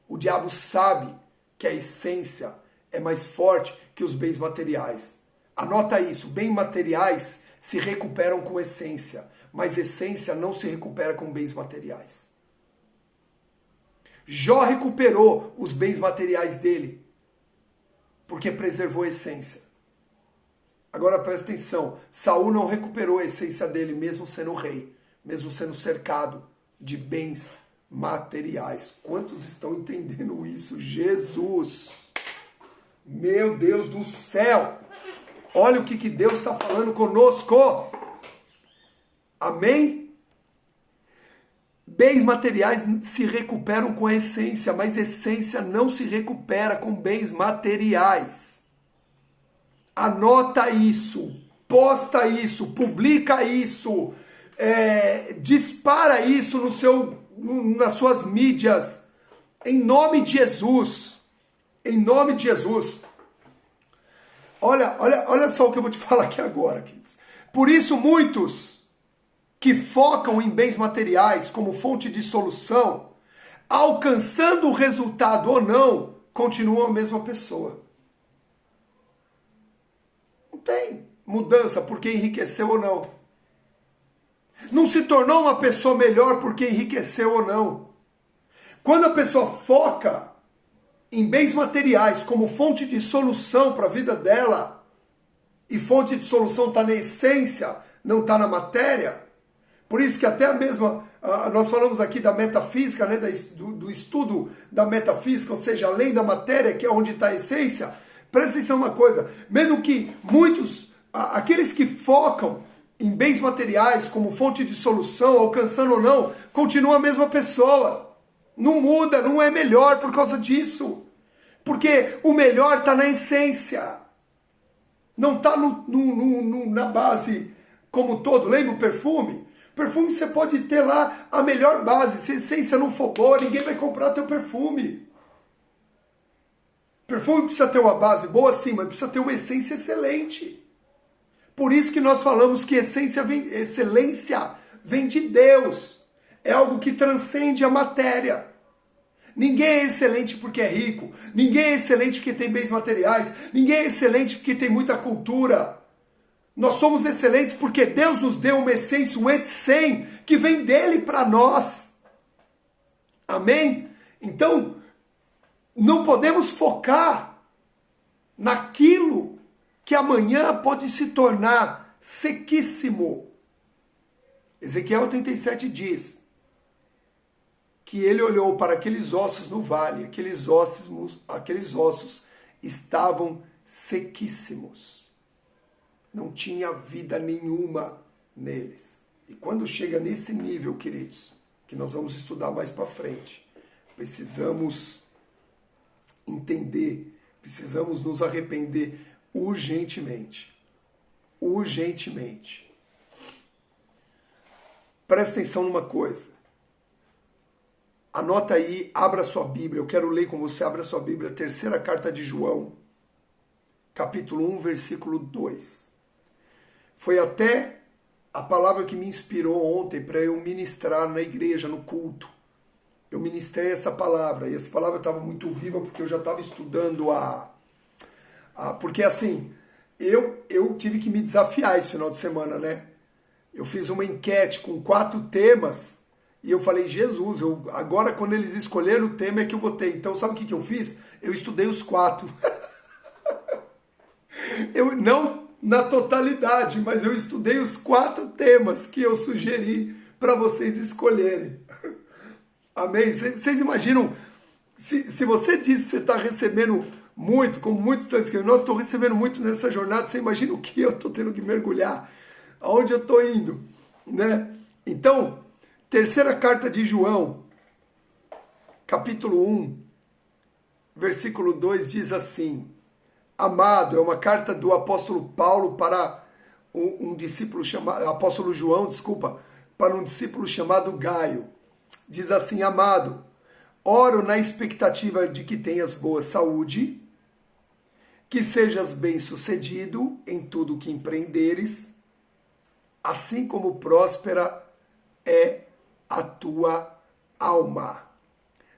O diabo sabe que a essência é mais forte que os bens materiais. Anota isso, bens materiais se recuperam com essência, mas essência não se recupera com bens materiais. Jó recuperou os bens materiais dele, porque preservou a essência. Agora presta atenção, Saul não recuperou a essência dele, mesmo sendo rei, mesmo sendo cercado de bens materiais. Quantos estão entendendo isso? Jesus! Meu Deus do céu! Olha o que Deus está falando conosco! Amém? Bens materiais se recuperam com a essência, mas essência não se recupera com bens materiais. Anota isso, posta isso, publica isso, dispara isso nas suas mídias, em nome de Jesus. Em nome de Jesus. Olha só o que eu vou te falar aqui agora, queridos. Por isso, muitos que focam em bens materiais como fonte de solução, alcançando o resultado ou não, continuam a mesma pessoa. Não tem mudança porque enriqueceu ou não. Não se tornou uma pessoa melhor porque enriqueceu ou não. Quando a pessoa foca em bens materiais como fonte de solução para a vida dela, e fonte de solução está na essência, não está na matéria. Por isso que até a mesma, nós falamos aqui da metafísica, né, do estudo da metafísica, ou seja, além da matéria, que é onde está a essência. Presta atenção uma coisa, mesmo que muitos, aqueles que focam em bens materiais como fonte de solução, alcançando ou não, continuam a mesma pessoa. Não muda, não é melhor por causa disso. Porque o melhor está na essência. Não está na base como todo. Lembra o perfume? Perfume você pode ter lá a melhor base. Se a essência não for boa, ninguém vai comprar teu perfume. Perfume precisa ter uma base boa sim, mas precisa ter uma essência excelente. Por isso que nós falamos que excelência vem de Deus. É algo que transcende a matéria. Ninguém é excelente porque é rico. Ninguém é excelente porque tem bens materiais. Ninguém é excelente porque tem muita cultura. Nós somos excelentes porque Deus nos deu uma essência, um etzem, que vem dele para nós. Amém? Então, não podemos focar naquilo que amanhã pode se tornar sequíssimo. Ezequiel 37 diz que ele olhou para aqueles ossos no vale, aqueles ossos estavam sequíssimos. Não tinha vida nenhuma neles. E quando chega nesse nível, queridos, que nós vamos estudar mais para frente, precisamos entender, precisamos nos arrepender urgentemente. Urgentemente. Presta atenção numa coisa. Anota aí, abra sua Bíblia, eu quero ler com você, abra sua Bíblia, terceira carta de João, capítulo 1, versículo 2. Foi até a palavra que me inspirou ontem para eu ministrar na igreja, no culto. Eu ministrei essa palavra, e essa palavra estava muito viva porque eu já estava estudando porque assim, eu tive que me desafiar esse final de semana, né? Eu fiz uma enquete com 4 temas, e eu falei, Jesus, agora quando eles escolheram o tema é que eu votei. Então sabe o que eu fiz? Eu estudei os 4. Eu não na totalidade, mas eu estudei os 4 temas que eu sugeri para vocês escolherem. Amém? Vocês imaginam, se você diz que você está recebendo muito, como muitos estão escrevendo, nós estou recebendo muito nessa jornada, você imagina o que eu estou tendo que mergulhar, aonde eu estou indo, né? Então, terceira carta de João, capítulo 1, versículo 2 diz assim: Amado, é uma carta do apóstolo Paulo para um discípulo chamado, apóstolo João, desculpa, para um discípulo chamado Gaio. Diz assim: Amado, oro na expectativa de que tenhas boa saúde, que sejas bem-sucedido em tudo o que empreenderes, assim como próspera é a tua alma.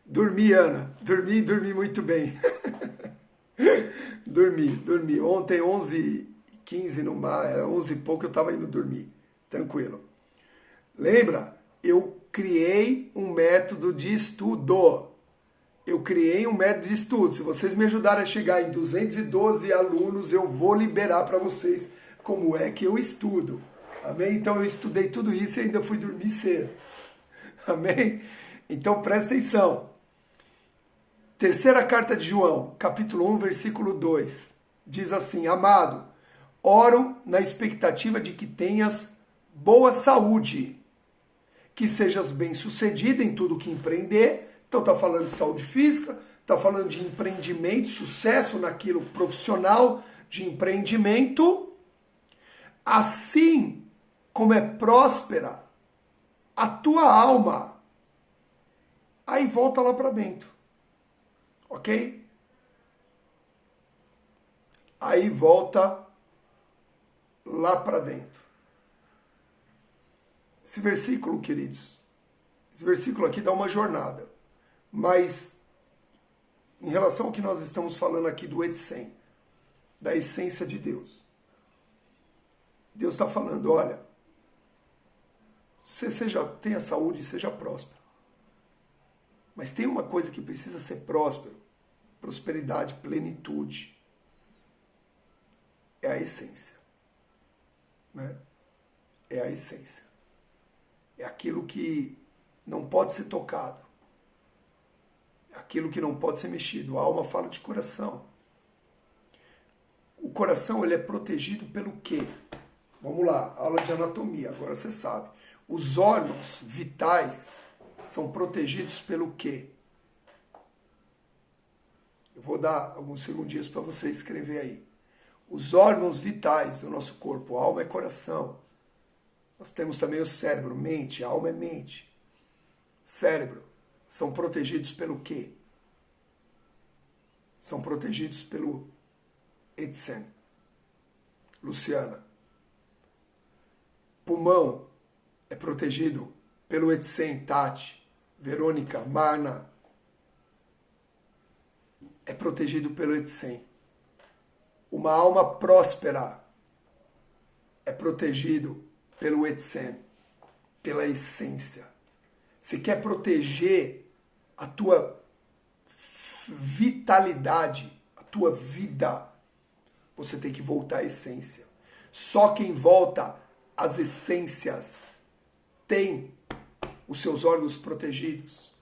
Dormi, Ana. Dormi muito bem. Dormi. Ontem, 11h15, 11h15 no mar, era 11 e pouco, eu estava indo dormir. Tranquilo. Lembra? Eu criei um método de estudo. Se vocês me ajudarem a chegar em 212 alunos, eu vou liberar para vocês como é que eu estudo. Amém? Então eu estudei tudo isso e ainda fui dormir cedo. Amém? Então presta atenção. Terceira carta de João, capítulo 1, versículo 2. Diz assim: Amado, oro na expectativa de que tenhas boa saúde, que sejas bem-sucedido em tudo que empreender. Então está falando de saúde física, está falando de empreendimento, sucesso naquilo profissional, de empreendimento, assim como é próspera a tua alma. Aí volta lá para dentro, ok? Aí volta lá para dentro. Esse versículo, queridos, esse versículo aqui dá uma jornada. Mas, em relação ao que nós estamos falando aqui do Etzem, da essência de Deus, Deus está falando, olha, você tenha saúde e seja próspero. Mas tem uma coisa que precisa ser próspero, prosperidade, plenitude. É a essência. Né? É a essência. É aquilo que não pode ser tocado. É aquilo que não pode ser mexido. A alma fala de coração. O coração ele é protegido pelo quê? Vamos lá, aula de anatomia, agora você sabe. Os órgãos vitais são protegidos pelo quê? Eu vou dar alguns segundinhos para você escrever aí. Os órgãos vitais do nosso corpo, alma é coração. Nós temos também o cérebro, mente, a alma é mente. Cérebro, são protegidos pelo quê? São protegidos pelo Etzem. Luciana. Pulmão é protegido pelo Etzem, Tati. Verônica, Marna. É protegido pelo Etzem. Uma alma próspera é protegido pelo Etzem, pela essência. Você quer proteger a tua vitalidade, a tua vida, você tem que voltar à essência. Só quem volta às essências tem os seus órgãos protegidos.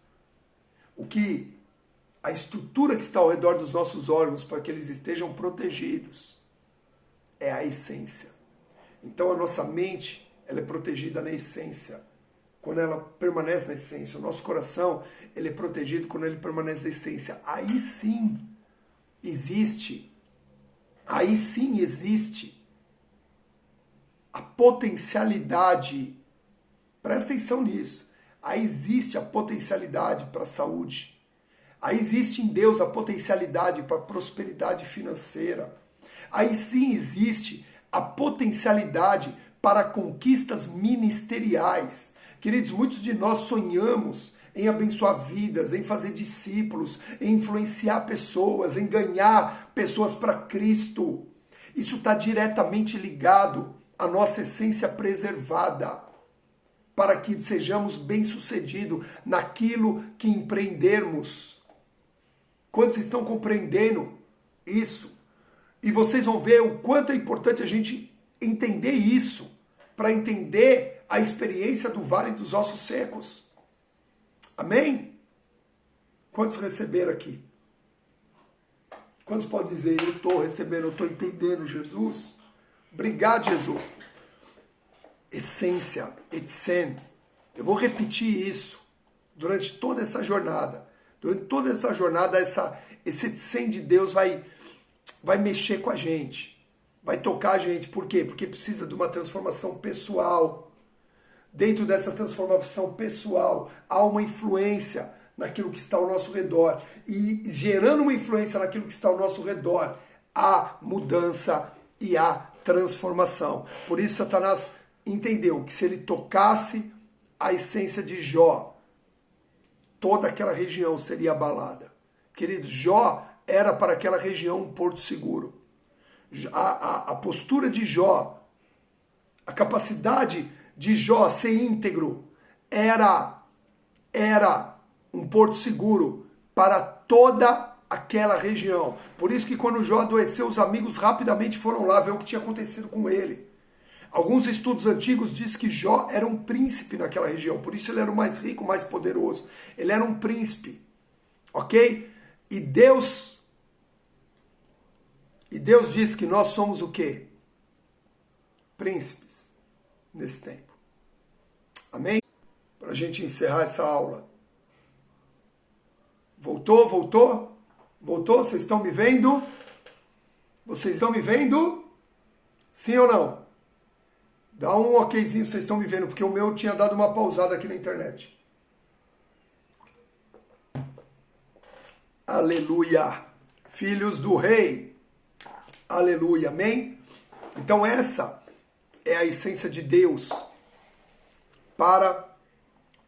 A estrutura que está ao redor dos nossos órgãos para que eles estejam protegidos é a essência. Então a nossa mente, ela é protegida na essência, quando ela permanece na essência. O nosso coração, ele é protegido quando ele permanece na essência. Aí sim existe a potencialidade, presta atenção nisso, aí existe a potencialidade para a saúde. Aí existe em Deus a potencialidade para a prosperidade financeira. Aí sim existe a potencialidade para conquistas ministeriais. Queridos, muitos de nós sonhamos em abençoar vidas, em fazer discípulos, em influenciar pessoas, em ganhar pessoas para Cristo. Isso está diretamente ligado à nossa essência preservada, para que sejamos bem-sucedidos naquilo que empreendermos. Quantos estão compreendendo isso? E vocês vão ver o quanto é importante a gente entender isso, para entender a experiência do Vale dos Ossos Secos. Amém? Quantos receberam aqui? Quantos podem dizer, eu estou recebendo, eu estou entendendo, Jesus? Obrigado, Jesus. Essência, Etzem. Eu vou repetir isso durante toda essa jornada. Durante toda essa jornada, esse Etzem de Deus vai mexer com a gente. Vai tocar a gente. Por quê? Porque precisa de uma transformação pessoal. Dentro dessa transformação pessoal, há uma influência naquilo que está ao nosso redor. E gerando uma influência naquilo que está ao nosso redor, há mudança e há transformação. Por isso, Satanás entendeu que se ele tocasse a essência de Jó, toda aquela região seria abalada. Queridos, Jó era para aquela região um porto seguro. A postura de Jó, a capacidade de Jó ser íntegro era um porto seguro para toda aquela região. Por isso que quando Jó adoeceu, os amigos rapidamente foram lá ver o que tinha acontecido com ele. Alguns estudos antigos dizem que Jó era um príncipe naquela região, por isso ele era o mais rico, o mais poderoso. Ele era um príncipe, ok? E Deus diz que nós somos o quê? Príncipes nesse tempo. Amém? Para a gente encerrar essa aula. Voltou? Voltou? Voltou? Vocês estão me vendo? Vocês estão me vendo? Sim ou não? Dá um okzinho, vocês estão me vendo, porque o meu tinha dado uma pausada aqui na internet. Aleluia! Filhos do Rei! Aleluia! Amém? Então essa é a essência de Deus para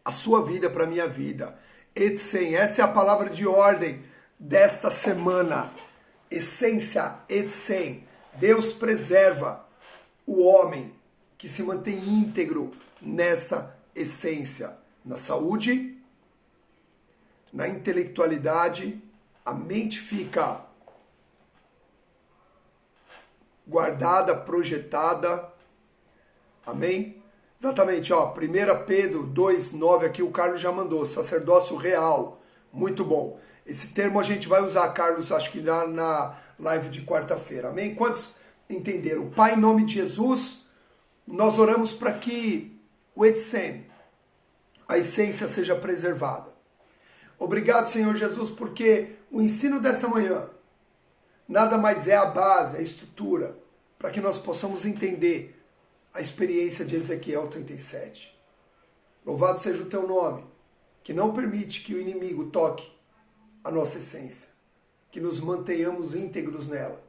a sua vida, para a minha vida. Etzem, essa é a palavra de ordem desta semana. Essência, etzem. Deus preserva o homem que se mantém íntegro nessa essência. Na saúde, na intelectualidade, a mente fica guardada, projetada. Amém? Exatamente, ó, 1 Pedro 2,9 aqui o Carlos já mandou, sacerdócio real, muito bom. Esse termo a gente vai usar, Carlos, acho que lá na live de quarta-feira, amém? Quantos entenderam? Pai, em nome de Jesus, nós oramos para que o etzem, a essência, seja preservada. Obrigado, Senhor Jesus, porque o ensino dessa manhã nada mais é a base, a estrutura, para que nós possamos entender a experiência de Ezequiel 37. Louvado seja o teu nome, que não permite que o inimigo toque a nossa essência, que nos mantenhamos íntegros nela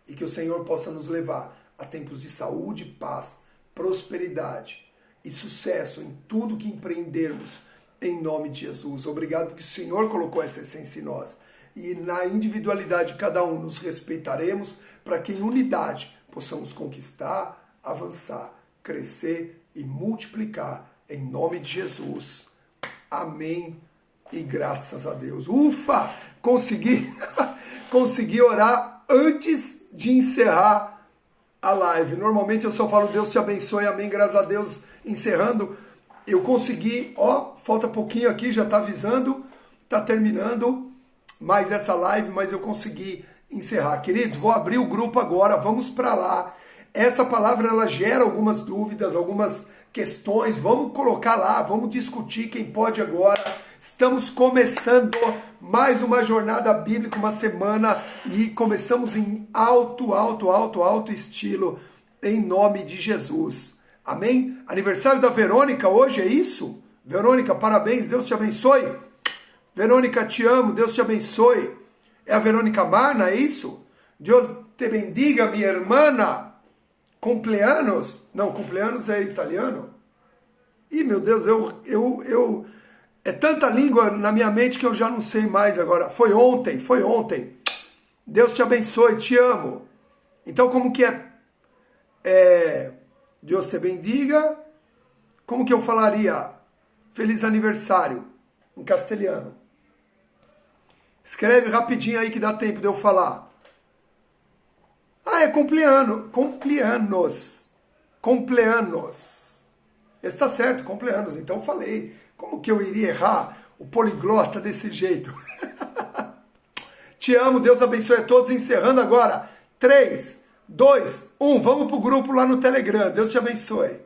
e que o Senhor possa nos levar a tempos de saúde, paz, prosperidade e sucesso em tudo que empreendermos em nome de Jesus. Obrigado porque o Senhor colocou essa essência em nós e na individualidade de cada um nos respeitaremos para que em unidade possamos conquistar, avançar, crescer e multiplicar em nome de Jesus. Amém e graças a Deus. Ufa! Consegui orar antes de encerrar a live. Normalmente eu só falo Deus te abençoe, amém, graças a Deus, encerrando. Eu consegui, ó, falta pouquinho aqui, já está avisando, está terminando mais essa live, mas eu consegui encerrar. Queridos, vou abrir o grupo agora, vamos para lá. Essa palavra ela gera algumas dúvidas, algumas questões. Vamos colocar lá, vamos discutir quem pode agora. Estamos começando mais uma jornada bíblica, uma semana, e começamos em alto estilo, em nome de Jesus. Amém? Aniversário da Verônica hoje, é isso? Verônica, parabéns, Deus te abençoe. Verônica, te amo, Deus te abençoe. É a Verônica Marna, é isso? Deus te bendiga, minha irmã. Cumpleanos? Não, cumpleanos é italiano? Ih, meu Deus, é tanta língua na minha mente que eu já não sei mais agora. Foi ontem. Deus te abençoe, te amo. Então, como que é Deus te bendiga? Como que eu falaria feliz aniversário em castelhano? Escreve rapidinho aí que dá tempo de eu falar. Ah, é cumpleanos. Está certo, cumpleanos. Então eu falei. Como que eu iria errar o poliglota desse jeito? Te amo, Deus abençoe a todos. Encerrando agora. 3, 2, 1. Vamos pro grupo lá no Telegram. Deus te abençoe.